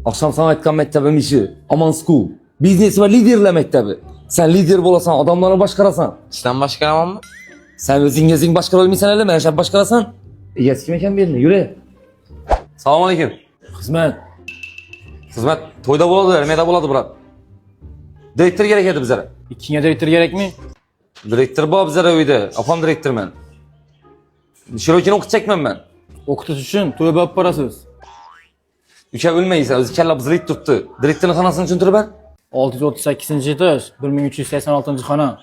Akşam sana aytgan maktabim işi. Aman school. Biznes ve liderle mektebi. Sen lider bolasan, adamlarını başkarasan. Sizden başkaramam mı? Sen özün gezin başkara olmaysan ele, ben başkarasan. Eski kim eken birini, yürü. Salamu aleyküm. Hizmet. Hizmet, toyda boladı, ermeyde boladı burat. Direktör gerek edi bizlere. İkinci direktör gerek mi? Direktör bu bizlere uydu. Apam direktör men. Şirokini okut çekmem ben. Okutuş için tövbe hep parasız. Üçe ölmeyse, özü kella bızırıyıp tuttu. Direktörün kanasını çüntürü ben. 638. etaj, 1386. xana.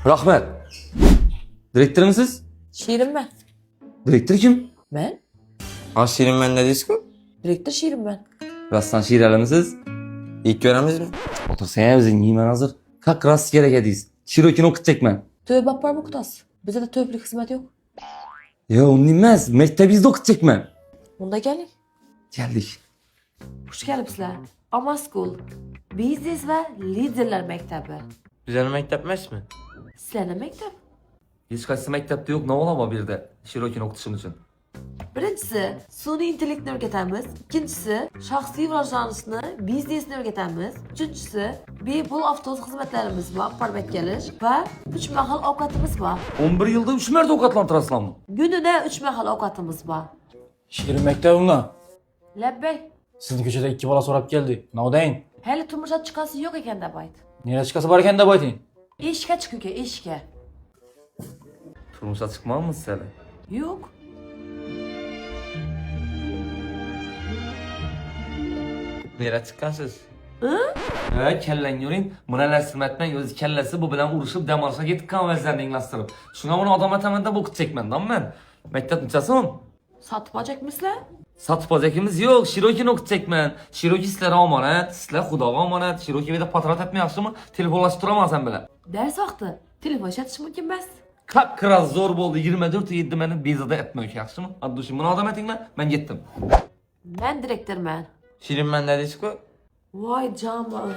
Rahmet. Direktör müsünüz? Şiirim ben. Direktör kim? Ben? Ha Şirin ben ne diyorsun? Direktör şiirim ben. Rastlan şiir elemisiz. İlk göremiz mi? Otursana özün yemen hazır. Kalk rast gerek ediyiz. Şirokini okut çekmem. Tövbe yapar mı kutas? Bize de tövbelik hizmet yok. Ya onun bilmez. Mektebizde okut çekmem. Bunda gelin. Geldik. Hoş geldinizler. Ama School. Business ve Liderler Mektebi. Güzel mektep mi? Sizlerle mektep. Hiç kaçsı mektepte yok. Ne olamaz bir de. Şirokini okutuşun için. Birincisi, suni intellekni öğretemiz. İkincisi, şahsi virajlanışını, biznesini öğretemiz. Üçüncüsü, bepul avtobus hizmetlerimiz var, parmak gelir. Ve 3 mahal avukatımız var. 11 yılda 3 merde avukatlandırasın mı? Gününe 3 mahal avukatımız var. Şirin mektebimle. Lebbey, Sizin köşede 2 bala sorap geldi. Ne o deyin? hele turmuşa çıkası yok eken de bayt. Nereye çıkası varken de baytın. İşke çıkıyor ki, işke. Turmuşa çıkmaz mısın sen? Yok. Nereye çıkarsınız? Kellen yorin. Buna lersilmetmen öz kellesi bu bilen uruşup demarşa gittik kanvezlerini inglastırıp. Şuna bunu adam atamanda bu okut çekmen lan ben. Mektep müçasın. Satıp alacakmışlar. Satıp alacakımız yok. Şirokini okut çekmen. Şiroki sizlere amanet. Sizler hudaga amanet. Şiroki bir de patrat etme yaxşı mı? Telefonlaştıramazsan bile. Ders vakti. Telefon işletiş mümkün bəs. Kalk kıraz zor oldu. 24-7 benim bizada etmek yaxşı mı? Hadi düşün bunu adam etinle. Ben gittim. Ben direktör ben. Şirin ben ne diyorsun? Vay canım.